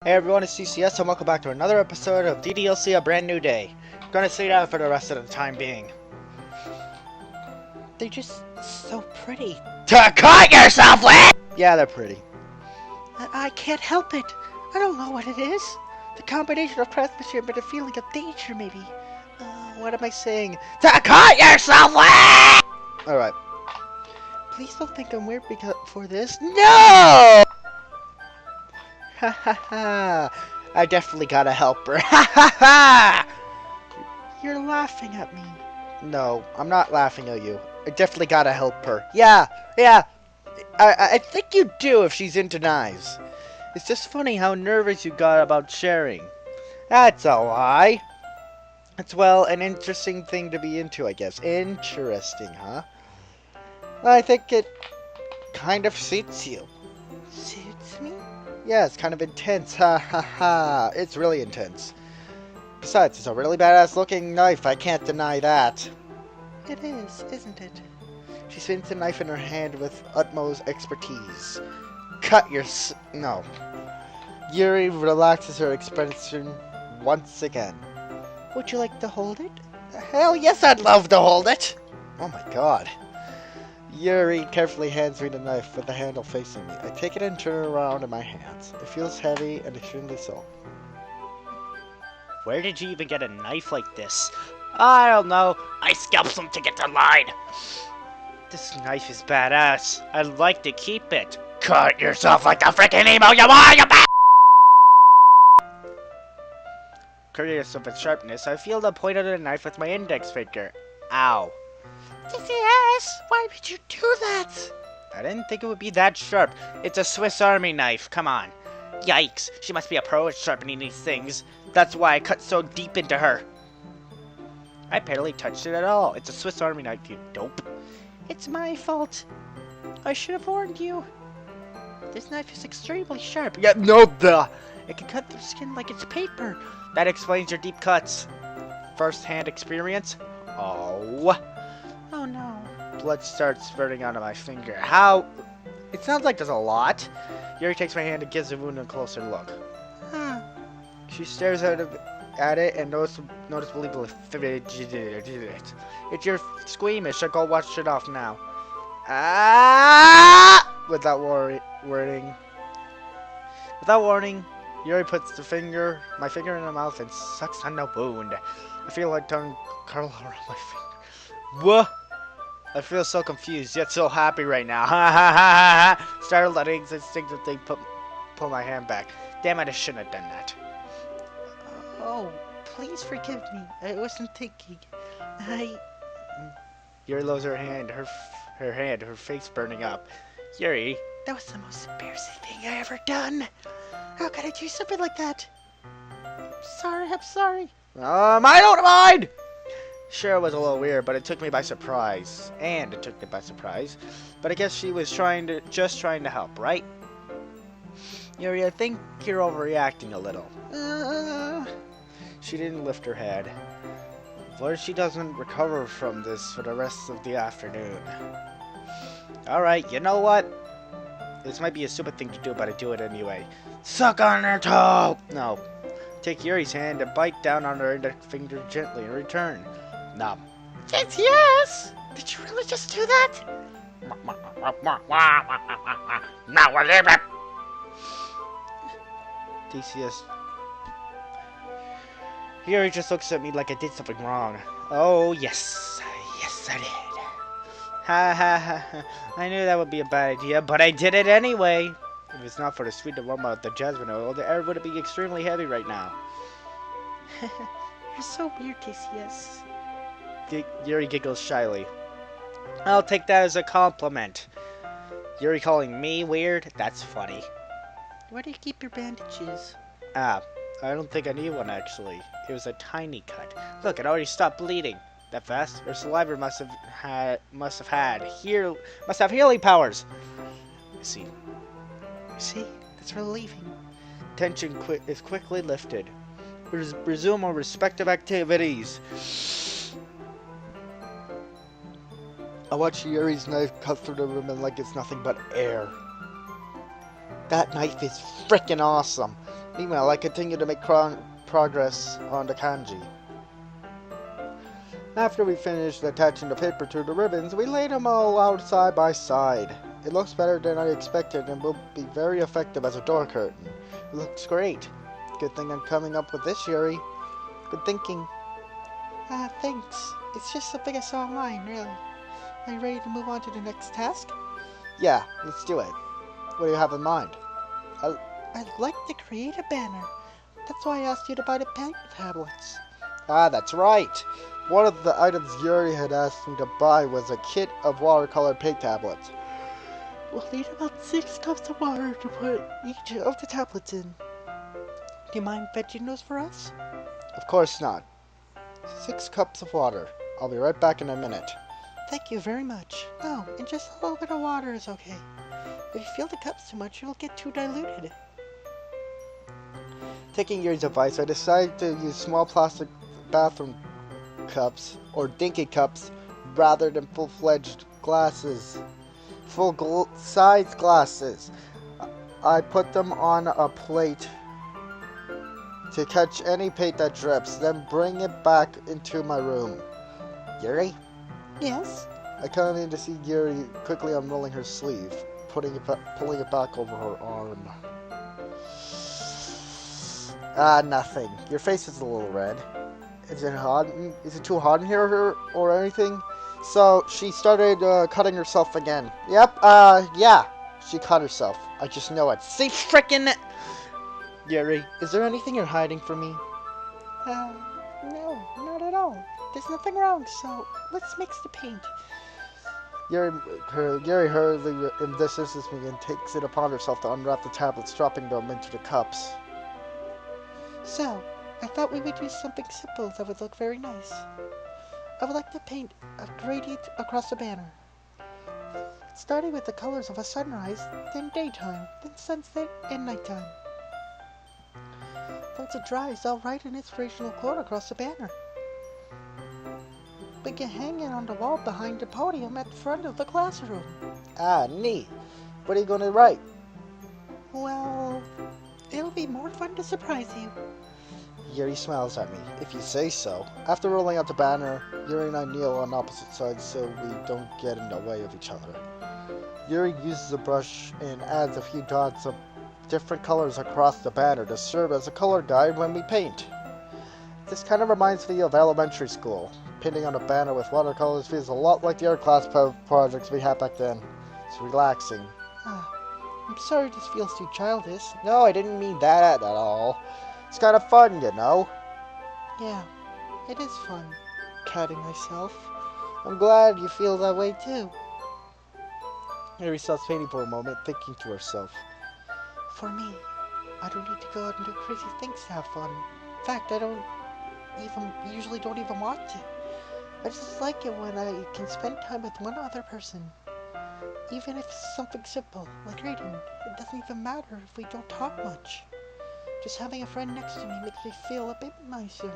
Hey everyone, it's CCS and welcome back to another episode of DDLC A Brand New Day. I'm gonna stay down for the rest of the time being. They're just so pretty. To cut yourself with! Yeah, they're pretty. I can't help it. I don't know what it is. The combination of transmission and a feeling of danger, maybe. What am I saying? To cut yourself with! Alright. Please don't think I'm weird for this. No! Ha ha ha! I definitely gotta help her. Ha ha ha! You're laughing at me. No, I'm not laughing at you. I definitely gotta help her. Yeah. I think you do if she's into knives. It's just funny how nervous you got about sharing. That's a lie. It's, well, an interesting thing to be into, I guess. Interesting, huh? I think it kind of suits you. Suits me? Yeah, it's kind of intense. Ha ha ha. It's really intense. Besides, it's a really badass looking knife. I can't deny that. It is, isn't it? She spins the knife in her hand with utmost expertise. Cut your no. Yuri relaxes her expression once again. Would you like to hold it? Hell yes, I'd love to hold it. Oh my god. Yuri carefully hands me the knife with the handle facing me. I take it and turn it around in my hands. It feels heavy and extremely so. Where did you even get a knife like this? I don't know. I scalped them to get the line. This knife is badass. I'd like to keep it. Cut yourself like the freaking emo you are, you bad! Curious of its sharpness, I feel the point of the knife with my index finger. Ow. Yes, why would you do that? I didn't think it would be that sharp. It's a Swiss Army knife, come on. Yikes, she must be a pro at sharpening these things. That's why I cut so deep into her. I barely touched it at all. It's a Swiss Army knife, you dope. It's my fault. I should have warned you. This knife is extremely sharp. Yeah, no, duh. It can cut through skin like it's paper. That explains your deep cuts. First-hand experience? Oh. Oh no. Blood starts spurting out of my finger. How? It sounds like there's a lot. Yuri takes my hand and gives the wound a closer look. Huh. She stares at it and noticeably fidgets. If you're squeamish, I'll go wash it off now. Ah! Without warning, Yuri puts my finger in her mouth and sucks on the wound. I feel like tongue curl around my finger. What? I feel so confused, yet so happy right now. Ha ha ha ha! Startled at instinctively pull my hand back. Damn it, I shouldn't have done that. Oh, please forgive me. I wasn't thinking. Yuri lowers her hand, her face burning up. Yuri, that was the most embarrassing thing I ever done. How could I do something like that? I'm sorry. I don't mind! Sure, it was a little weird, but it took me by surprise. But I guess she was just trying to help, right? Yuri, I think you're overreacting a little. She didn't lift her head. What if she doesn't recover from this for the rest of the afternoon? Alright, you know what? This might be a stupid thing to do, but I do it anyway. Suck on her toe! No. Take Yuri's hand and bite down on her index finger gently in return. Nom. Yes! Did you really just do that? Now we'll leave it! DCS. Yuri just looks at me like I did something wrong. Oh, yes. Yes, I did. Ha ha ha. I knew that would be a bad idea, but I did it anyway. If it's not for the sweet aroma of the jasmine oil, the air would be extremely heavy right now. You're so weird, DCS. Yuri giggles shyly. I'll take that as a compliment. Yuri calling me weird? That's funny. Where do you keep your bandages? I don't think I need one actually. It was a tiny cut. Look, it already stopped bleeding. That fast? Her saliva must have healing powers. See, that's relieving. Tension is quickly lifted. Resume our respective activities. I watch Yuri's knife cut through the ribbon like it's nothing but air. That knife is freaking awesome. Meanwhile, I continue to make progress on the kanji. After we finished attaching the paper to the ribbons, we laid them all out side by side. It looks better than I expected and will be very effective as a door curtain. It looks great. Good thing I'm coming up with this, Yuri. Good thinking. Thanks. It's just something I saw online, really. Are you ready to move on to the next task? Yeah, let's do it. What do you have in mind? I'd like to create a banner. That's why I asked you to buy the paint tablets. Ah, that's right. One of the items Yuri had asked me to buy was a kit of watercolor paint tablets. We'll need about 6 cups of water to put each of the tablets in. Do you mind fetching those for us? Of course not. 6 cups of water. I'll be right back in a minute. Thank you very much. Oh, and just a little bit of water is okay. If you fill the cups too much, you'll get too diluted. Taking Yuri's advice, I decided to use small plastic bathroom cups, or dinky cups, rather than full-fledged glasses. Full-size glasses. I put them on a plate to catch any paint that drips, then bring it back into my room. Yuri? Yes? I come in to see Yuri quickly unrolling her sleeve, pulling it back over her arm. Nothing. Your face is a little red. Is it hot? Is it too hot in here or anything? So, she started cutting herself again. Yep, yeah. She cut herself. I just know it. See frickin' Yuri, is there anything you're hiding from me? No, not at all. There's nothing wrong, so let's mix the paint. Yuri hurriedly dismisses me and takes it upon herself to unwrap the tablets, dropping them into the cups. So, I thought we would do something simple that would look very nice. I would like to paint a gradient across the banner. Starting with the colors of a sunrise, then daytime, then sunset, and nighttime. Once it dries, I'll write an inspirational quote across the banner. We can hang it on the wall behind the podium at the front of the classroom. Ah, neat. What are you going to write? Well, it'll be more fun to surprise you. Yuri smiles at me. If you say so. After rolling out the banner, Yuri and I kneel on opposite sides so we don't get in the way of each other. Yuri uses a brush and adds a few dots of different colors across the banner to serve as a color guide when we paint. This kind of reminds me of elementary school. Painting on a banner with watercolors feels a lot like the art class projects we had back then. It's relaxing. I'm sorry this feels too childish. No, I didn't mean that at all. It's kind of fun, you know. Yeah, it is fun, catting myself. I'm glad you feel that way too. Mary stops painting for a moment, thinking to herself. For me, I don't need to go out and do crazy things to have fun. In fact, I usually don't even want to. I just like it when I can spend time with one other person. Even if it's something simple, like reading. It doesn't even matter if we don't talk much. Just having a friend next to me makes me feel a bit nicer.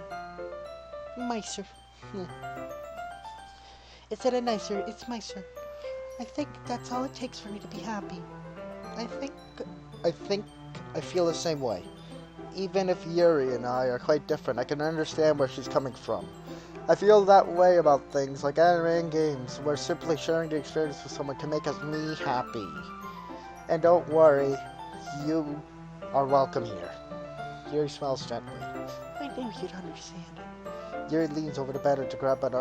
Nicer. Instead of nicer, it's nicer. I think that's all it takes for me to be happy. I feel the same way. Even if Yuri and I are quite different, I can understand where she's coming from. I feel that way about things like anime and games, where simply sharing the experience with someone can make me happy. And don't worry, you are welcome here. Yuri smiles gently. I knew you'd understand. Yuri leans over the banner to grab an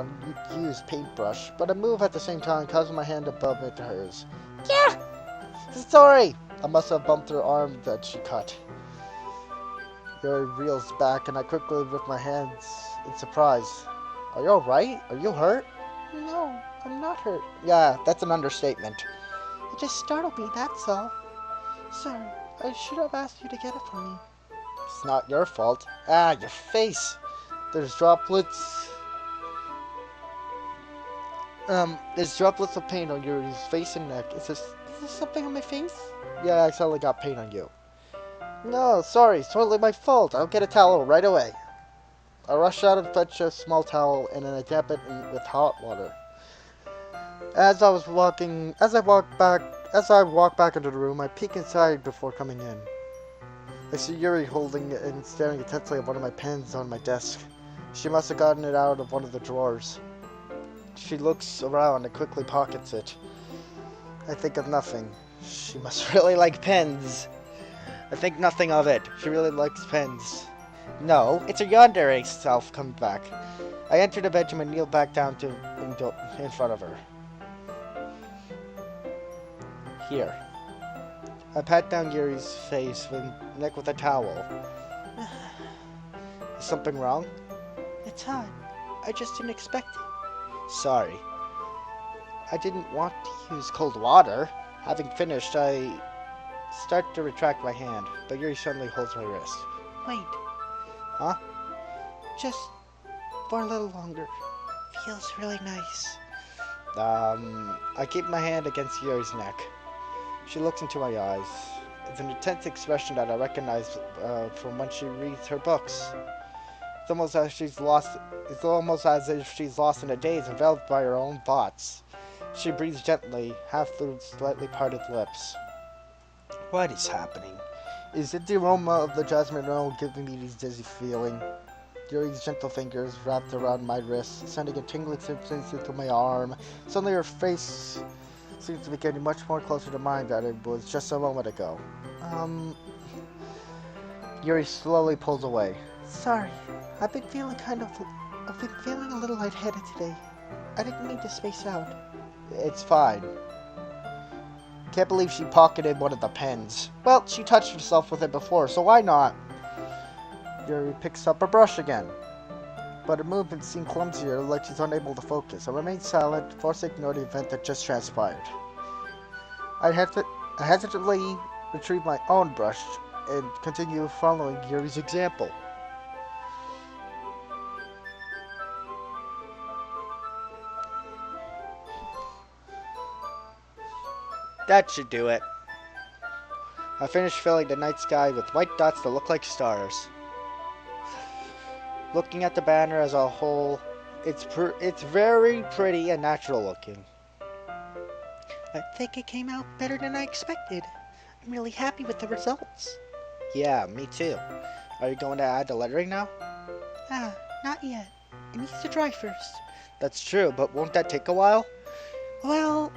unused paintbrush, but I move at the same time, causing my hand above it to hers. Yeah! Sorry! I must have bumped her arm that she cut. Yuri reels back, and I quickly lift my hands in surprise. Are you alright? Are you hurt? No, I'm not hurt. Yeah, that's an understatement. It just startled me, that's all. Sorry, I should have asked you to get it for me. It's not your fault. Ah, your face. There's droplets. There's droplets of paint on Yuri's face and neck. Is this something on my face? Yeah, I accidentally got paint on you. No, sorry, it's totally my fault. I'll get a towel right away. I rush out and fetch a small towel and then I damp it with hot water. As I walk back As I walk back into the room, I peek inside before coming in. I see Yuri holding and staring intensely at one of my pens on my desk. She must have gotten it out of one of the drawers. She looks around and quickly pockets it. I think of nothing. She must really like pens. I think nothing of it. She really likes pens. No, it's her yandere self coming back. I enter the bedroom and kneel back down in front of her. Here. I pat down Yuri's face and neck with a towel. Is something wrong? It's hot. I just didn't expect it. Sorry. I didn't want to use cold water. Having finished, I start to retract my hand, but Yuri suddenly holds my wrist. Wait. Huh? Just for a little longer. Feels really nice. I keep my hand against Yuri's neck. She looks into my eyes. It's an intense expression that I recognize from when she reads her books. It's almost as if she's lost in a daze, enveloped by her own thoughts. She breathes gently, half through slightly parted lips. What is happening? Is it the aroma of the jasmine oil giving me this dizzy feeling? Yuri's gentle fingers wrapped around my wrist, sending a tingling sensation through my arm. Suddenly her face seems to be getting much more closer to mine than it was just a moment ago. Yuri slowly pulls away. Sorry, I've been feeling a little lightheaded today. I didn't mean to space out. It's fine. Can't believe she pocketed one of the pens. Well, she touched herself with it before, so why not? Yuri picks up her brush again. But her movements seem clumsier, like she's unable to focus. I remain silent, forced to ignore the event that just transpired. I hesitantly retrieve my own brush and continue following Yuri's example. That should do it. I finish filling the night sky with white dots that look like stars. Looking at the banner as a whole, it's very pretty and natural looking. I think it came out better than I expected. I'm really happy with the results. Yeah, me too. Are you going to add the lettering now? Not yet. It needs to dry first. That's true, but won't that take a while? Well,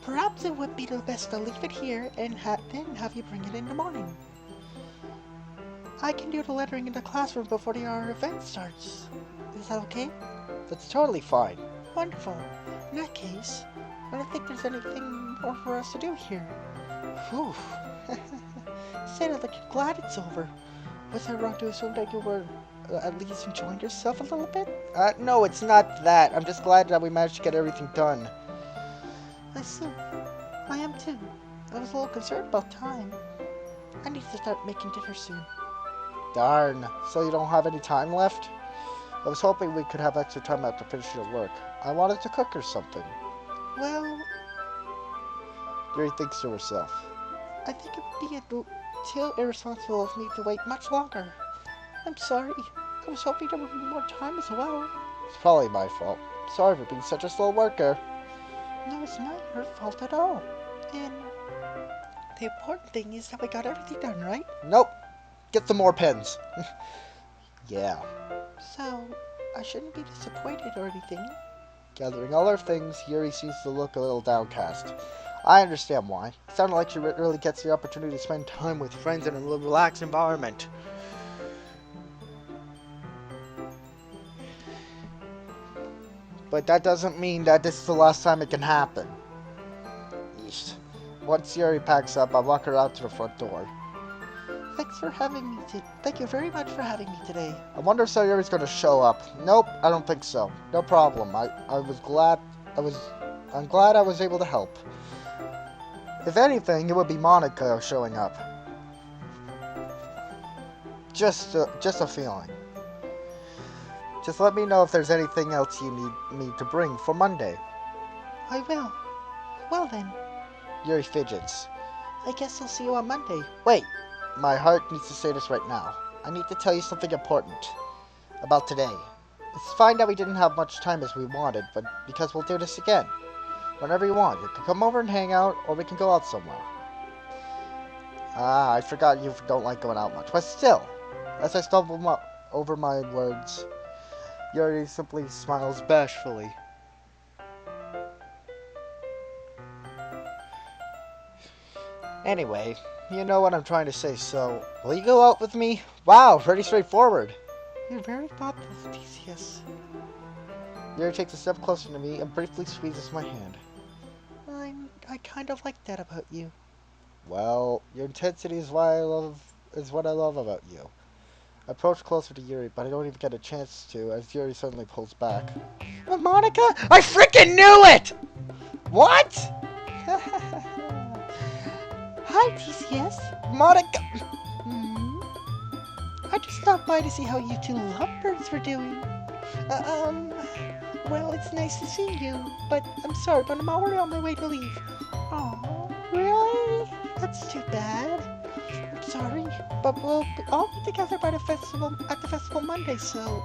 perhaps it would be the best to leave it here and then have you bring it in the morning. I can do the lettering in the classroom before our event starts. Is that okay? That's totally fine. Wonderful. In that case, I don't think there's anything more for us to do here. Whew. Sounded like you're glad it's over. Was I wrong to assume that you were at least enjoying yourself a little bit? No, it's not that. I'm just glad that we managed to get everything done. I see. I am too. I was a little concerned about time. I need to start making dinner soon. Darn. So you don't have any time left? I was hoping we could have extra time after finishing your work. I wanted to cook or something. Well, Yuri thinks to herself. I think it would be too irresponsible of me to wait much longer. I'm sorry. I was hoping there would be more time as well. It's probably my fault. Sorry for being such a slow worker. No, it's not your fault at all. And the important thing is that we got everything done, right? Nope. Get some more pens. Yeah. So, I shouldn't be disappointed or anything. Gathering all her things, Yuri seems to look a little downcast. I understand why. It sounded like she really gets the opportunity to spend time with friends in a relaxed environment. But that doesn't mean that this is the last time it can happen. Yeesh. Once Yuri packs up, I walk her out to the front door. Thank you very much for having me today. I wonder if Sayuri's going to show up. Nope, I don't think so. No problem. I'm glad I was able to help. If anything, it would be Monica showing up. Just a feeling. Just let me know if there's anything else you need me to bring for Monday. I will. Well then. Yuri fidgets. I guess I'll see you on Monday. Wait. My heart needs to say this right now. I need to tell you something important about today. It's fine that we didn't have much time as we wanted, but because we'll do this again. Whenever you want. You can come over and hang out, or we can go out somewhere. Ah, I forgot you don't like going out much. But still, as I stumble over my words, Yuri simply smiles bashfully. Anyway, you know what I'm trying to say, so will you go out with me? Wow, pretty straightforward. You're very thoughtful, Theseus. Yuri takes a step closer to me and briefly squeezes my hand. I kind of like that about you. Well, your intensity is what I love about you. I approach closer to Yuri, but I don't even get a chance to, as Yuri suddenly pulls back. Monica, I freaking knew it! What? Hi, Theseus. Monica! I just stopped by to see how you two lovebirds were doing. Well, it's nice to see you, but I'm sorry, but I'm already on my way to leave. Oh, really? That's too bad. I'm sorry, but we'll all be together by the festival at the festival Monday, so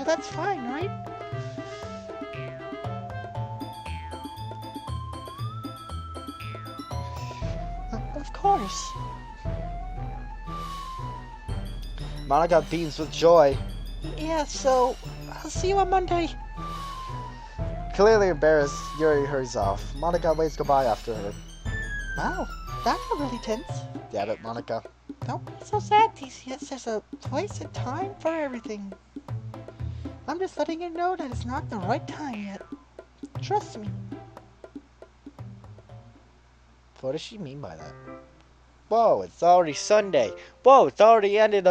that's fine, right? Of course. Monica beams with joy. Yeah, so I'll see you on Monday. Clearly embarrassed, Yuri hurries off. Monica waves goodbye after her. Wow, that got really tense. Damn it, Monica. Don't be so sad, Theseus. There's a place and time for everything. I'm just letting you know that it's not the right time yet. Trust me. What does she mean by that? Whoa, it's already Sunday. Whoa, it's already ended.